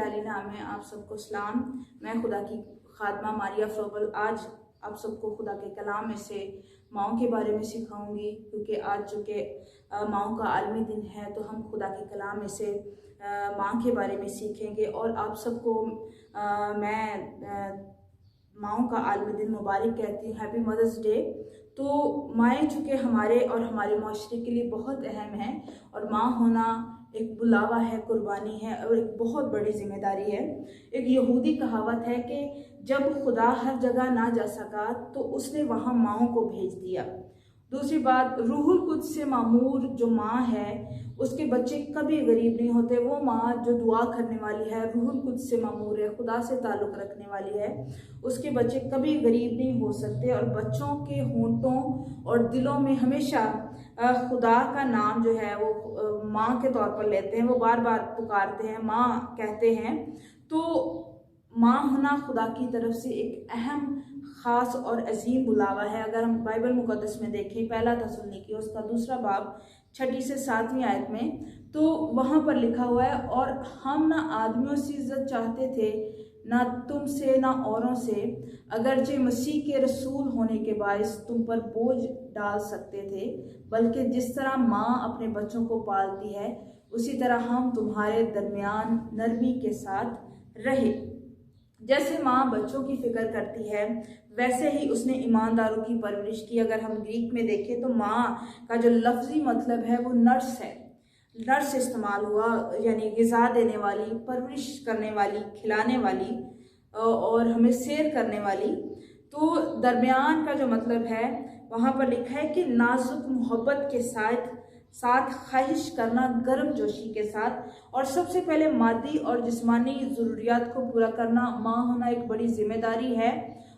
हिलाली नाम है। आप सबको सलाम। मैं खुदा की खादमा मारिया फ्लोबल आज आप सबको खुदा के कलाम में से माओं के बारे में सिखाऊंगी, क्योंकि आज चूँकि माओं का आलमी दिन है तो हम खुदा के कलाम में से माँ के बारे में सीखेंगे। और आप सबको मैं माओं का आलमी दिन मुबारक कहती हूँ, हैप्पी मदर्स डे। तो माएँ चूँकि हमारे और हमारे माशरे के लिए बहुत अहम है, और माँ होना एक बुलावा है, कुर्बानी है और एक बहुत बड़ी जिम्मेदारी है। एक यहूदी कहावत है कि जब खुदा हर जगह ना जा सका तो उसने वहाँ माओं को भेज दिया। दूसरी बात, रूहुल कुद्स से मामूर जो माँ है उसके बच्चे कभी गरीब नहीं होते। वो माँ जो दुआ करने वाली है, रूहुल कुद्स से मामूर है, खुदा से ताल्लुक़ रखने वाली है, उसके बच्चे कभी गरीब नहीं हो सकते। और बच्चों के होंठों और दिलों में हमेशा खुदा का नाम जो है वो माँ के तौर पर लेते हैं। वो बार बार पुकारते हैं, माँ कहते हैं। तो माँ होना खुदा की तरफ से एक अहम, ख़ास और अजीम बुलावा है। अगर हम बाइबल मुक़द्दस में देखें, पहला तसल्लुनीकी उसका 2 बाब 6 से 7 आयत में, तो वहाँ पर लिखा हुआ है, और हम ना आदमियों से इज्जत चाहते थे, ना तुमसे ना औरों से, अगरचे मसीह के रसूल होने के बायस तुम पर बोझ डाल सकते थे, बल्कि जिस तरह माँ अपने बच्चों को पालती है उसी तरह हम तुम्हारे दरमियान नरमी के साथ रहे। जैसे माँ बच्चों की फिक्र करती है वैसे ही उसने ईमानदारों की परवरिश की। अगर हम ग्रीक में देखें तो माँ का जो लफ्ज़ी मतलब है वो नर्स है। नर्स इस्तेमाल हुआ, यानी ग़िज़ा देने वाली, परवरिश करने वाली, खिलाने वाली और हमें सैर करने वाली। तो दरमियान का जो मतलब है वहाँ पर लिखा है कि नाजुक मोहब्बत के साथ ख्वाहिश करना, गर्म जोशी के साथ। और सबसे पहले मादी और जिस्मानी ज़रूरियात को पूरा करना माँ होना एक बड़ी जिम्मेदारी है।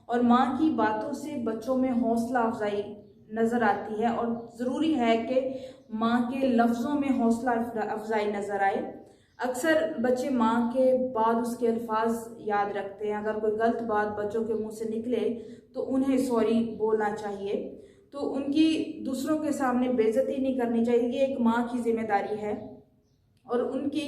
और माँ की बातों से बच्चों में हौसला अफजाई नज़र आती है, और ज़रूरी है कि माँ के लफ्ज़ों में हौसला अफजाई नज़र आए। अक्सर बच्चे माँ के बाद उसके अल्फाज याद रखते हैं। अगर कोई गलत बात बच्चों के मुंह से निकले तो उन्हें सॉरी बोलना चाहिए, तो उनकी दूसरों के सामने बेइज्जती नहीं करनी चाहिए। ये एक माँ की जिम्मेदारी है, और उनकी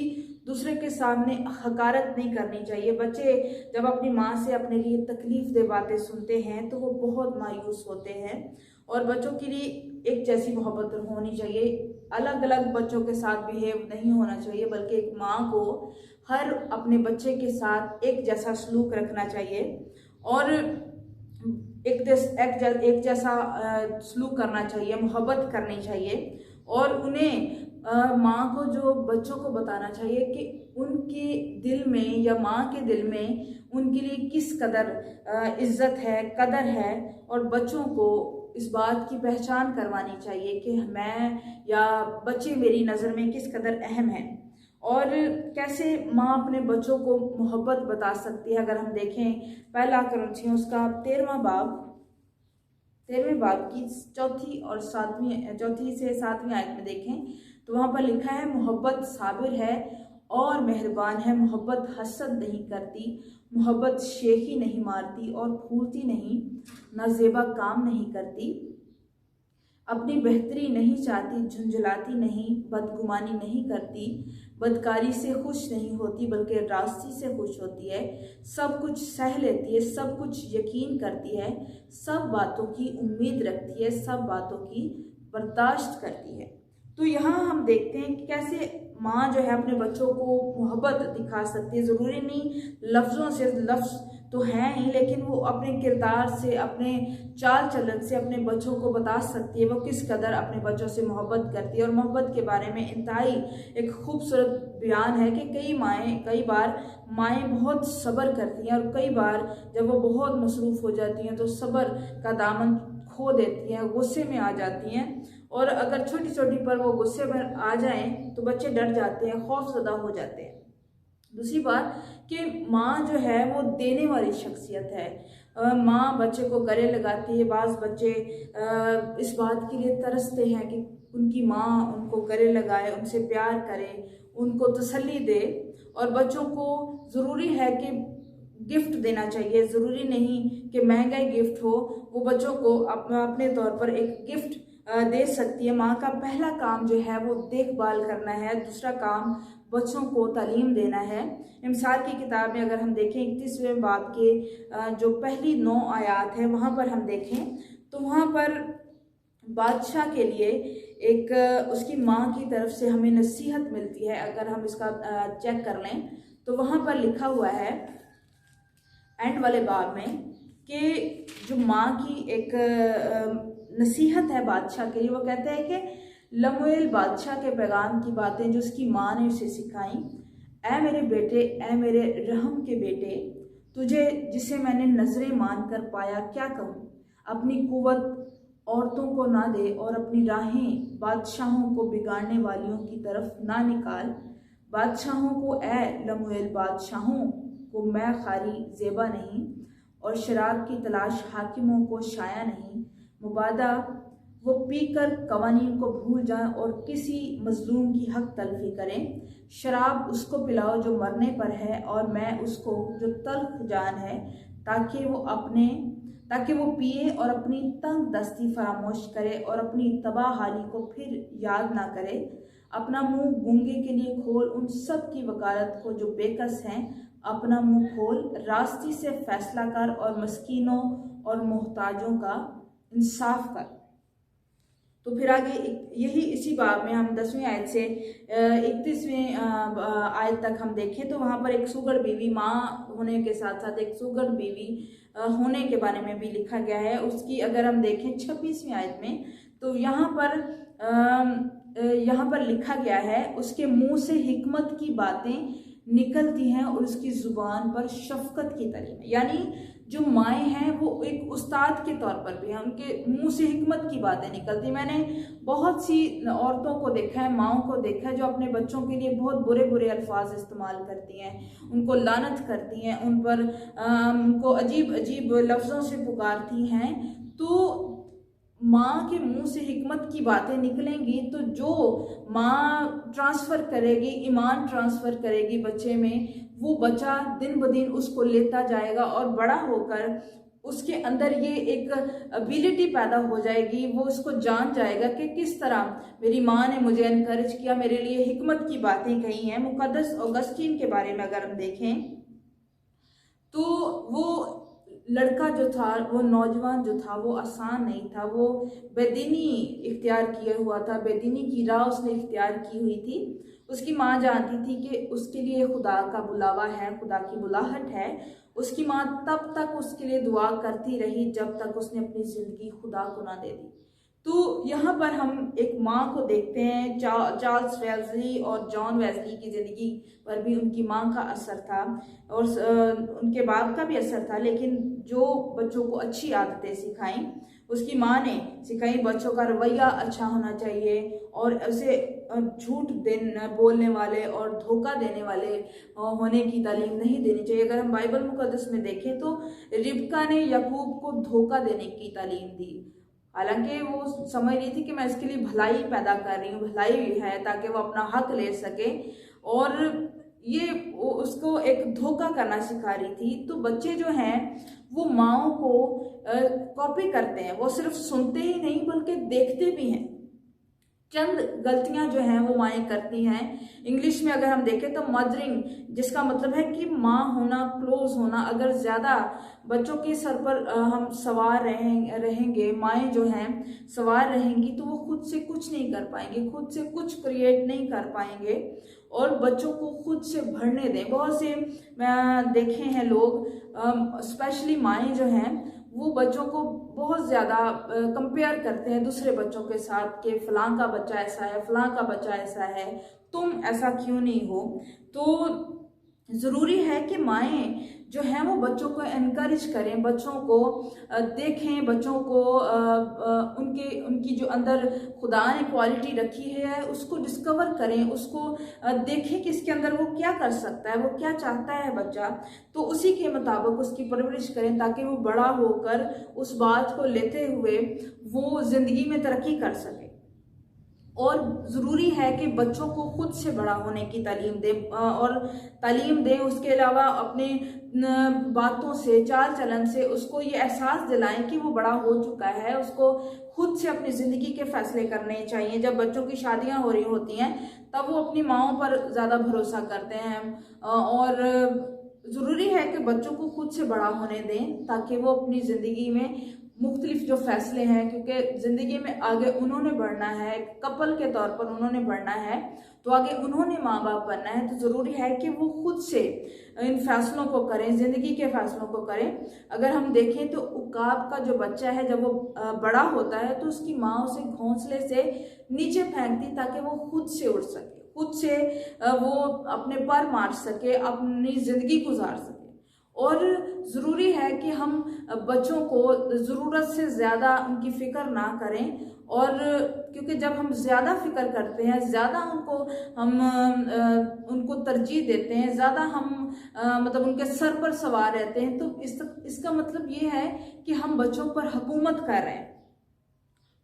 दूसरे के सामने हकारत नहीं करनी चाहिए। बच्चे जब अपनी माँ से अपने लिए तकलीफ दे बातें सुनते हैं तो वो बहुत मायूस होते हैं, और बच्चों के लिए एक जैसी मोहब्बत होनी चाहिए। अलग अलग बच्चों के साथ बिहेव नहीं होना चाहिए, बल्कि एक माँ को हर अपने बच्चे के साथ एक जैसा सलूक रखना चाहिए और एक जैसा सलूक करना चाहिए, मोहब्बत करनी चाहिए। और उन्हें माँ को जो बच्चों को बताना चाहिए कि उनके दिल में या माँ के दिल में उनके लिए किस कदर इज्जत है, कदर है। और बच्चों को इस बात की पहचान करवानी चाहिए कि मैं या बच्चे मेरी नज़र में किस कदर अहम है, और कैसे माँ अपने बच्चों को मोहब्बत बता सकती है। अगर हम देखें पहला कुरिन्थियों उसका 13वां बाब की 4 से 7 आयत में देखें तो वहाँ पर लिखा है, मोहब्बत साबिर है और मेहरबान है, मोहब्बत हसद नहीं करती, मोहब्बत शेखी नहीं मारती और फूलती नहीं, नाजेबा काम नहीं करती, अपनी बेहतरी नहीं चाहती, झुंझलाती नहीं, बदगुमानी नहीं करती, बदकारी से खुश नहीं होती बल्कि रास्ती से खुश होती है, सब कुछ सह लेती है, सब कुछ यकीन करती है, सब बातों की उम्मीद रखती है, सब बातों की बर्दाश्त करती है। तो यहाँ हम देखते हैं कि कैसे माँ जो है अपने बच्चों को मोहब्बत दिखा सकती है। ज़रूरी नहीं लफ्ज़ों से, लफ्ज़ तो हैं ही, लेकिन वो अपने किरदार से, अपने चाल चलन से अपने बच्चों को बता सकती है वो किस कदर अपने बच्चों से मोहब्बत करती है। और मोहब्बत के बारे में इंतहाई एक खूबसूरत बयान है कि कई बार माएँ बहुत सब्र करती हैं, और कई बार जब वो बहुत मसरूफ़ हो जाती हैं तो सब्र का दामन खो देती हैं, गुस्से में आ जाती हैं। और अगर छोटी छोटी पर वो गुस्से में आ जाएं तो बच्चे डर जाते हैं, खौफज़दा हो जाते हैं। दूसरी बात कि माँ जो है वो देने वाली शख्सियत है। माँ बच्चे को गले लगाती है। बाज़ बच्चे इस बात के लिए तरसते हैं कि उनकी माँ उनको गले लगाए, उनसे प्यार करे, उनको तसल्ली दे। और बच्चों को ज़रूरी है कि गिफ्ट देना चाहिए, ज़रूरी नहीं कि महंगा गिफ्ट हो, वो बच्चों को अपने तौर पर एक गिफ्ट दे सकती है। माँ का पहला काम जो है वो देखभाल करना है, दूसरा काम बच्चों को तालीम देना है। मिसाल की किताब में अगर हम देखें 31वें बाब के जो पहली 9 आयात है वहाँ पर हम देखें तो वहाँ पर बादशाह के लिए एक उसकी माँ की तरफ से हमें नसीहत मिलती है। अगर हम इसका चेक कर लें तो वहाँ पर लिखा हुआ है एंड वाले बाब में कि जो माँ की एक नसीहत है बादशाह के लिए, वो कहते हैं कि लमुएल बादशाह के पैगाम की बातें जो उसकी माँ ने उसे सिखाई। ऐ मेरे बेटे, ऐ मेरे रहम के बेटे, तुझे जिसे मैंने नजरें मान कर पाया क्या कहूँ। अपनी कुव्वत औरतों को ना दे और अपनी राहें बादशाहों को बिगाड़ने वालियों की तरफ ना निकाल। बादशाहों को ऐ लमुएल, बादशाहों को मैं खारी ज़ेबा नहीं और शराब की तलाश हाकिमों को शाया नहीं। मुबादा वो पीकर कवानीन को भूल जाएं और किसी मजलूम की हक तलफी करें। शराब उसको पिलाओ जो मरने पर है और मैं उसको जो तल्ख जान है, ताकि वो पिए और अपनी तंग दस्ती फरामोश करे और अपनी तबाह हाली को फिर याद ना करे। अपना मुंह गूंगे के लिए खोल उन सब की वकालत को जो बेकस हैं। अपना मुंह खोल, रास्ती से फैसला कर और मस्कीनों और मोहताजों का इंसाफ कर। तो फिर आगे यही इसी बाब में हम 10वीं आयत से 31वीं आयत तक हम देखें तो वहाँ पर एक सुगर बीवी माँ होने के साथ साथ एक सुगर बीवी होने के बारे में भी लिखा गया है। उसकी अगर हम देखें 26वीं आयत में तो यहाँ पर लिखा गया है, उसके मुंह से हिकमत की बातें निकलती हैं और उसकी जुबान पर शफकत की तालीम है। यानी जो माएँ हैं वो एक उस्ताद के तौर पर भी हैं, उनके मुंह से हिकमत की बातें निकलती। मैंने बहुत सी औरतों को देखा है, माँओं को देखा है जो अपने बच्चों के लिए बहुत बुरे बुरे अल्फाज इस्तेमाल करती हैं, उनको लानत करती हैं, उन पर उनको अजीब अजीब लफ्ज़ों से पुकारती हैं। तो माँ के मुंह से हिकमत की बातें निकलेंगी तो जो माँ ट्रांसफ़र करेगी, ईमान ट्रांसफ़र करेगी बच्चे में, वो बच्चा दिन ब दिन उसको लेता जाएगा और बड़ा होकर उसके अंदर ये एक एबिलिटी पैदा हो जाएगी। वो उसको जान जाएगा कि किस तरह मेरी माँ ने मुझे इनकरेज किया, मेरे लिए हिकमत की बातें कही हैं। मुकद्दस ऑगस्टीन के बारे में अगर हम देखें तो वो लड़का जो था, वो नौजवान जो था, वो आसान नहीं था। वो बेदीनी इख्तियार किया हुआ था, बेदीनी की राह उसने इख्तियार की हुई थी। उसकी माँ जानती थी कि उसके लिए खुदा का बुलावा है, खुदा की बुलाहट है। उसकी माँ तब तक उसके लिए दुआ करती रही जब तक उसने अपनी ज़िंदगी खुदा को ना दे दी। तो यहाँ पर हम एक माँ को देखते हैं। चार्ल्स वेल्ज़ली और जॉन वेल्ज़ली की ज़िंदगी पर भी उनकी माँ का असर था और उनके बाप का भी असर था, लेकिन जो बच्चों को अच्छी आदतें सिखाई उसकी माँ ने सिखाई। बच्चों का रवैया अच्छा होना चाहिए और उसे झूठ बोलने वाले और धोखा देने वाले होने की तालीम नहीं देनी चाहिए। अगर हम बाइबल मुकद्दस में देखें तो रिबका ने याकूब को धोखा देने की तालीम दी। हालांकि वो समझ रही थी कि मैं इसके लिए भलाई पैदा कर रही हूँ, भलाई है ताकि वो अपना हक ले सके, और ये उसको एक धोखा करना सिखा रही थी। तो बच्चे जो हैं वो माँओं को कॉपी करते हैं, वो सिर्फ सुनते ही नहीं बल्कि देखते भी हैं। चंद गलतियां जो हैं वो माएँ करती हैं। इंग्लिश में अगर हम देखें तो मदरिंग, जिसका मतलब है कि माँ होना, क्लोज होना। अगर ज़्यादा बच्चों के सर पर हम सवार रहेंगे, माएँ जो हैं सवार रहेंगी, तो वो खुद से कुछ नहीं कर पाएंगे, खुद से कुछ क्रिएट नहीं कर पाएंगे और बच्चों को खुद से भरने दें। बहुत से देखे हैं लोग, स्पेशली माएँ जो हैं वो बच्चों को बहुत ज़्यादा कंपेयर करते हैं दूसरे बच्चों के साथ कि फ़लाँ का बच्चा ऐसा है, फ़लाँ का बच्चा ऐसा है, तुम ऐसा क्यों नहीं हो। तो ज़रूरी है कि माएँ जो हैं वो बच्चों को एनकरेज करें, बच्चों को देखें, बच्चों को उनकी जो अंदर खुदा ने क्वालिटी रखी है उसको डिस्कवर करें, उसको देखें कि इसके अंदर वो क्या कर सकता है, वो क्या चाहता है बच्चा, तो उसी के मुताबिक उसकी परवरिश करें ताकि वो बड़ा होकर उस बात को लेते हुए वो ज़िंदगी में तरक्की कर सके। और ज़रूरी है कि बच्चों को खुद से बड़ा होने की तालीम दें उसके अलावा अपने बातों से, चाल चलन से उसको ये एहसास दिलाएं कि वो बड़ा हो चुका है, उसको खुद से अपनी ज़िंदगी के फैसले करने चाहिए। जब बच्चों की शादियां हो रही होती हैं तब वो अपनी माँओं पर ज़्यादा भरोसा करते हैं। और ज़रूरी है कि बच्चों को खुद से बड़ा होने दें ताकि वो अपनी ज़िंदगी में मुख्तलिफ जो फैसले हैं, क्योंकि ज़िंदगी में आगे उन्होंने बढ़ना है, कपल के तौर पर उन्होंने बढ़ना है, तो आगे उन्होंने माँ बाप बनना है, तो ज़रूरी है कि वो खुद से इन फैसलों को करें, ज़िंदगी के फैसलों को करें। अगर हम देखें तो उकाब का जो बच्चा है जब वो बड़ा होता है तो उसकी माँ उसे घोंसले से नीचे फेंकती ताकि वो खुद से उड़ सके, खुद से वो अपने पर मार सके, अपनी ज़िंदगी गुजार सके। और ज़रूरी है कि हम बच्चों को ज़रूरत से ज़्यादा उनकी फ़िक्र ना करें, और क्योंकि जब हम ज़्यादा फिक्र करते हैं, ज़्यादा उनको तरजीह देते हैं, ज़्यादा हम मतलब उनके सर पर सवार रहते हैं, तो इसका मतलब ये है कि हम बच्चों पर हुकूमत कर रहे हैं।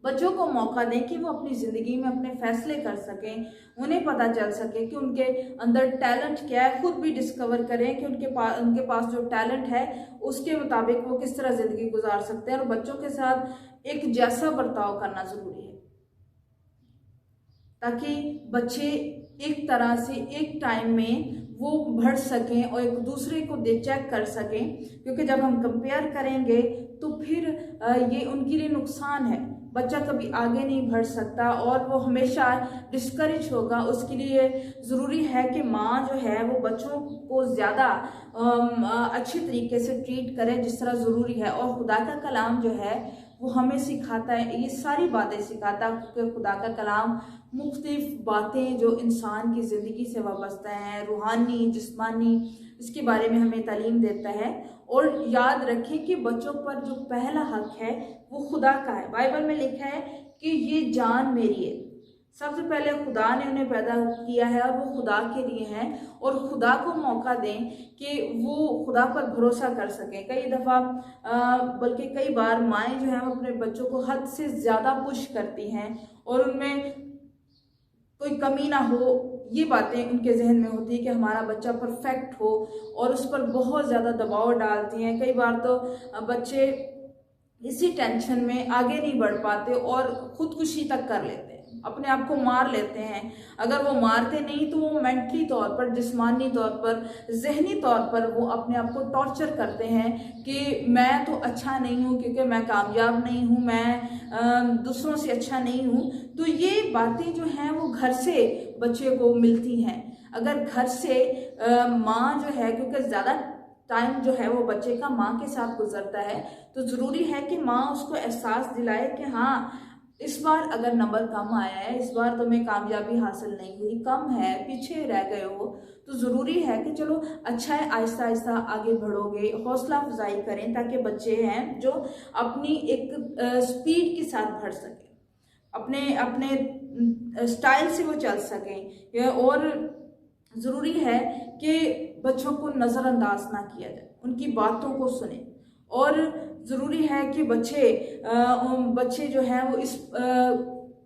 बच्चों को मौका दें कि वो अपनी ज़िंदगी में अपने फैसले कर सकें, उन्हें पता चल सके कि उनके अंदर टैलेंट क्या है, खुद भी डिस्कवर करें कि उनके पास जो टैलेंट है उसके मुताबिक वो किस तरह ज़िंदगी गुजार सकते हैं। और बच्चों के साथ एक जैसा बर्ताव करना ज़रूरी है ताकि बच्चे एक तरह से एक टाइम में वो बढ़ सकें और एक दूसरे को चेक कर सकें, क्योंकि जब हम कंपेयर करेंगे तो फिर ये उनके लिए नुकसान है। बच्चा कभी आगे नहीं बढ़ सकता और वो हमेशा डिस्करेज होगा। उसके लिए ज़रूरी है कि माँ जो है वो बच्चों को ज़्यादा अच्छे तरीके से ट्रीट करे जिस तरह ज़रूरी है। और खुदा का कलाम जो है वो हमें सिखाता है, ये सारी बातें सिखाता है, क्योंकि खुदा का कलाम मुख्तलिफ बातें जो इंसान की ज़िंदगी से वाबस्ता हैं, रूहानी, जिस्मानी, इसके बारे में हमें तालीम देता है। और याद रखें कि बच्चों पर जो पहला हक है वो खुदा का है। बाइबल में लिखा है कि ये जान मेरी है। सबसे पहले खुदा ने उन्हें पैदा किया है और वो खुदा के लिए हैं, और खुदा को मौका दें कि वो खुदा पर भरोसा कर सकें। कई दफ़ा बल्कि कई बार माएँ जो हैं वो अपने बच्चों को हद से ज़्यादा पुश करती हैं और उनमें कोई कमी ना हो, ये बातें उनके जहन में होती है कि हमारा बच्चा परफेक्ट हो, और उस पर बहुत ज़्यादा दबाव डालती हैं। कई बार तो बच्चे इसी टेंशन में आगे नहीं बढ़ पाते और खुदकुशी तक कर लेते हैं, अपने आप को मार लेते हैं। अगर वो मारते नहीं तो वो मेंटली तौर पर, जिस्मानी तौर पर, जहनी तौर पर वो अपने आप को टॉर्चर करते हैं कि मैं तो अच्छा नहीं हूँ क्योंकि मैं कामयाब नहीं हूँ, मैं दूसरों से अच्छा नहीं हूँ। तो ये बातें जो हैं वो घर से बच्चे को मिलती हैं। अगर घर से माँ जो है, क्योंकि ज़्यादा टाइम जो है वो बच्चे का माँ के साथ गुजरता है, तो ज़रूरी है कि माँ उसको एहसास दिलाए कि हाँ, इस बार अगर नंबर कम आया है, इस बार तुम्हें कामयाबी हासिल नहीं हुई, कम है, पीछे रह गए हो, तो ज़रूरी है कि चलो अच्छा है, आहिस्ता आहिस्ता आगे बढ़ोगे, हौसला अफजाई करें ताकि बच्चे हैं जो अपनी एक स्पीड के साथ बढ़ सकें, अपने अपने स्टाइल से वो चल सकें। और ज़रूरी है कि बच्चों को नज़रअंदाज ना किया जाए, उनकी बातों को सुने। और ज़रूरी है कि बच्चे जो हैं वो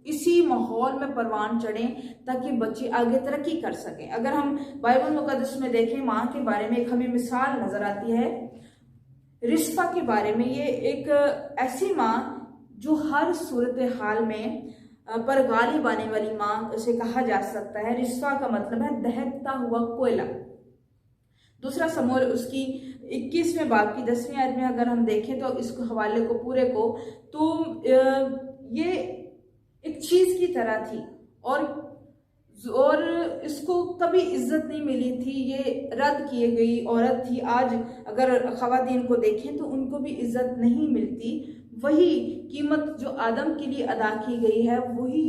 इसी माहौल में परवान चढ़ें ताकि बच्चे आगे तरक्की कर सकें। अगर हम बाइबल मुक़द्दस में देखें, माँ के बारे में एक हमें मिसाल नज़र आती है रिस्पा के बारे में। ये एक ऐसी माँ जो हर सूरत हाल में पर गालिब आने वाली माँ उसे कहा जा सकता है। रिस्पा का मतलब है दहकता हुआ कोयला। दूसरा समूएल उसकी 21वें बाब की 10वीं आयत में अगर हम देखें तो इस हवाले को पूरे को, तो ये एक चीज़ की तरह थी और इसको कभी इज्जत नहीं मिली थी, ये रद्द की गई औरत थी। आज अगर ख़वातीन को देखें तो उनको भी इज्जत नहीं मिलती। वही कीमत जो आदम के लिए अदा की गई है वही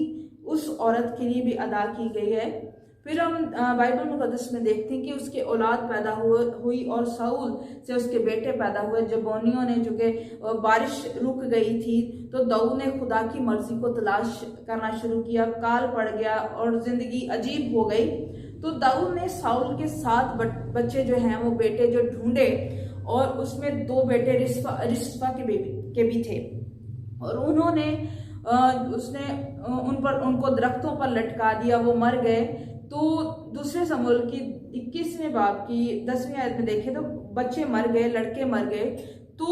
उस औरत के लिए भी अदा की गई है। फिर हम बाइबल मुक़द्दस में देखते हैं कि उसके औलाद पैदा हुई और साउल से उसके बेटे पैदा हुए। जबोनियों ने, जो कि बारिश रुक गई थी, तो दाऊद ने खुदा की मर्जी को तलाश करना शुरू किया, काल पड़ गया और ज़िंदगी अजीब हो गई। तो दाऊद ने साउल के 7 बच्चे जो हैं वो बेटे जो ढूंढे, और उसमें 2 बेटे रिस्पा के भी थे, और उसने उनको दरख्तों पर लटका दिया, वो मर गए। तो दूसरे समूएल की 21वें बाब की 10वीं आयत में देखें तो बच्चे मर गए, लड़के मर गए। तो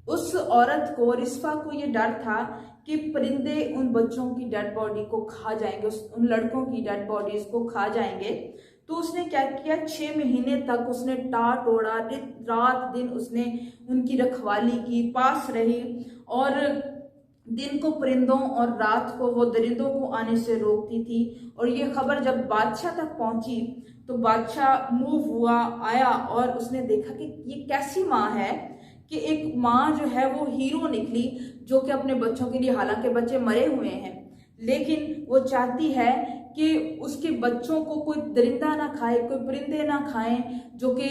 उस औरत को, रिस्वा को ये डर था कि परिंदे उन बच्चों की डेड बॉडी को खा जाएंगे, उन लड़कों की डेड बॉडीज को खा जाएंगे। तो उसने क्या किया, 6 महीने तक उसने टाटोड़ा, रात दिन उसने उनकी रखवाली की, पास रही, और दिन को परिंदों और रात को वो दरिंदों को आने से रोकती थी। और ये खबर जब बादशाह तक पहुंची तो बादशाह मूव हुआ, आया, और उसने देखा कि ये कैसी माँ है कि एक माँ जो है वो हीरो निकली, जो कि अपने बच्चों के लिए, हालांकि बच्चे मरे हुए हैं, लेकिन वो चाहती है कि उसके बच्चों को कोई दरिंदा ना खाए, कोई परिंदे ना खाएं, जो कि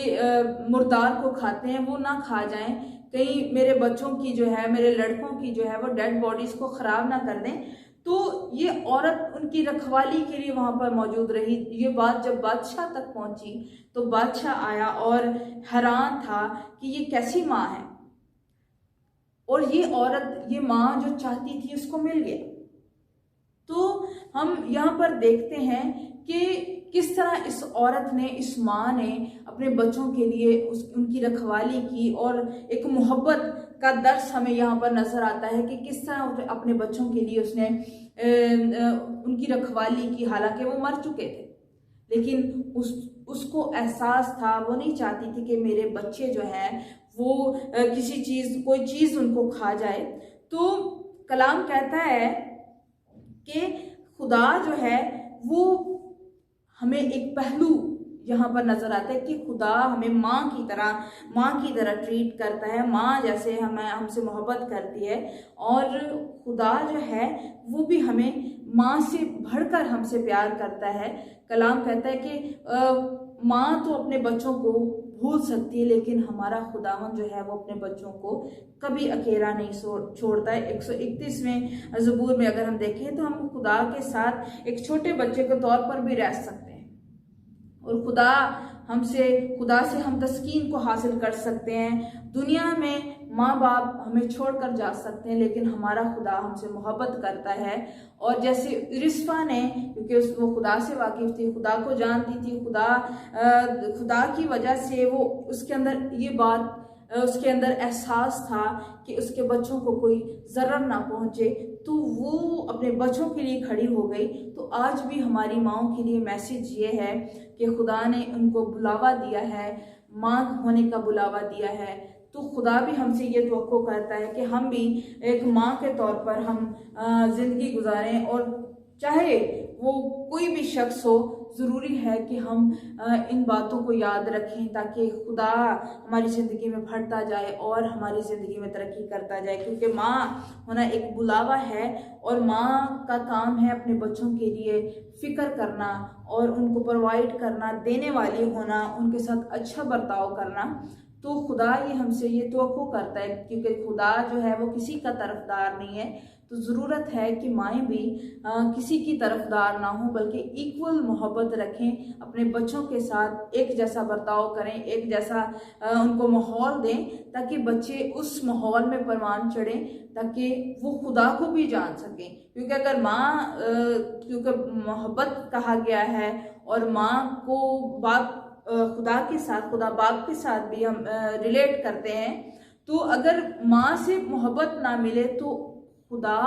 मुर्दार को खाते हैं वो ना खा जाएं, कहीं मेरे बच्चों की जो है, मेरे लड़कों की जो है वो डेड बॉडीज को खराब ना कर दें। तो ये औरत उनकी रखवाली के लिए वहां पर मौजूद रही। ये बात जब बादशाह तक पहुंची तो बादशाह आया और हैरान था कि ये कैसी माँ है, और ये औरत, ये माँ जो चाहती थी उसको मिल गया। तो हम यहाँ पर देखते हैं कि किस तरह इस औरत ने, इस माँ ने अपने बच्चों के लिए उनकी रखवाली की, और एक मोहब्बत का दर्स हमें यहाँ पर नजर आता है कि किस तरह अपने बच्चों के लिए उसने उनकी रखवाली की, हालांकि वो मर चुके थे, लेकिन उसको एहसास था, वो नहीं चाहती थी कि मेरे बच्चे जो हैं वो किसी चीज, कोई चीज उनको खा जाए। तो कलाम कहता है कि खुदा जो है वो हमें एक पहलू यहाँ पर नजर आता है कि खुदा हमें माँ की तरह ट्रीट करता है, माँ जैसे हमें, हमसे मोहब्बत करती है, और खुदा जो है वो भी हमें माँ से बढ़कर हमसे प्यार करता है। कलाम कहता है कि माँ तो अपने बच्चों को भूल सकती है, लेकिन हमारा खुदावन जो है वो अपने बच्चों को कभी अकेला नहीं छोड़ता है। 131वें ज़बूर में अगर हम देखें तो हम खुदा के साथ एक छोटे बच्चे के तौर पर भी रह सकते हैं, और खुदा से हम तस्कीन को हासिल कर सकते हैं। दुनिया में माँ बाप हमें छोड़कर जा सकते हैं, लेकिन हमारा खुदा हमसे मोहब्बत करता है। और जैसे रिस्वा ने, क्योंकि वो खुदा से वाकिफ थी, खुदा को जानती थी, खुदा की वजह से वो, उसके अंदर ये बात, उसके अंदर एहसास था कि उसके बच्चों को कोई ज़रर ना पहुंचे, तो वो अपने बच्चों के लिए खड़ी हो गई। तो आज भी हमारी माँओं के लिए मैसेज ये है कि खुदा ने उनको बुलावा दिया है, माँ होने का बुलावा दिया है। तो खुदा भी हमसे ये तवक्को करता है कि हम भी एक माँ के तौर पर हम ज़िंदगी गुजारें, और चाहे वो कोई भी शख्स हो, ज़रूरी है कि हम इन बातों को याद रखें, ताकि खुदा हमारी ज़िंदगी में बढ़ता जाए और हमारी ज़िंदगी में तरक्की करता जाए। क्योंकि माँ होना एक बुलावा है, और माँ का काम है अपने बच्चों के लिए फ़िक्र करना और उनको प्रोवाइड करना, देने वाली होना, उनके साथ अच्छा बर्ताव करना। तो खुदा ये हमसे ये तवक्को करता है, क्योंकि खुदा जो है वो किसी का तरफदार नहीं है। तो ज़रूरत है कि माएँ भी किसी की तरफदार ना हो, बल्कि इक्वल मोहब्बत रखें, अपने बच्चों के साथ एक जैसा बर्ताव करें, एक जैसा उनको माहौल दें, ताकि बच्चे उस माहौल में परवान चढ़ें, ताकि वो खुदा को भी जान सकें। क्योंकि अगर माँ, क्योंकि मोहब्बत कहा गया है, और माँ को बाप, खुदा के साथ, खुदा बाप के साथ भी हम रिलेट करते हैं। तो अगर माँ से मोहब्बत ना मिले तो खुदा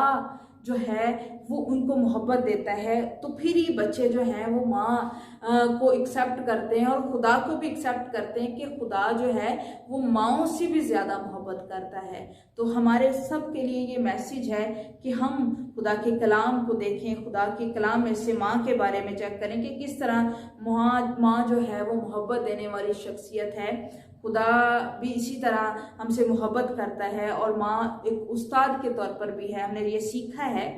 जो है वो उनको मोहब्बत देता है, तो फिर ही बच्चे जो हैं वो माँ को एक्सेप्ट करते हैं, और खुदा को भी एक्सेप्ट करते हैं कि खुदा जो है वो माँओं से भी ज़्यादा मोहब्बत करता है। तो हमारे सब के लिए ये मैसेज है कि हम खुदा के कलाम को देखें, खुदा के कलाम में से माँ के बारे में चेक करें कि किस तरह माँ जो है वो मोहब्बत देने वाली शख्सियत है। खुदा भी इसी तरह हमसे मोहब्बत करता है, और माँ एक उस्ताद के तौर पर भी है, हमने ये सीखा है।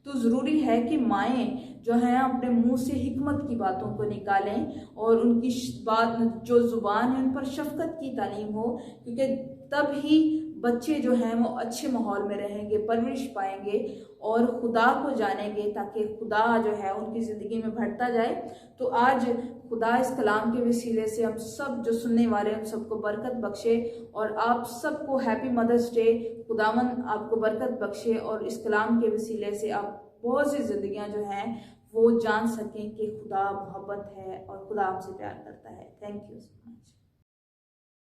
तो ज़रूरी है कि माएँ जो हैं अपने मुंह से हिकमत की बातों को निकालें, और उनकी बात, जो ज़ुबान है, उन पर शफ़क़त की तालीम हो, क्योंकि तब ही बच्चे जो हैं वो अच्छे माहौल में रहेंगे, परवरिश पाएंगे और खुदा को जानेंगे, ताकि खुदा जो है उनकी ज़िंदगी में बढ़ता जाए। तो आज खुदा इस कलाम के वसीले से हम सब जो सुनने वाले हैं, हम सबको बरकत बख्शे, और आप सबको हैप्पी मदर्स डे। खुदावन आपको बरकत बख्शे, और इस कलाम के वसीले से आप बहुत सी ज़िंदगियाँ जो हैं वो जान सकें कि खुदा मोहब्बत है और खुदा हमसे प्यार करता है। Thank you so much.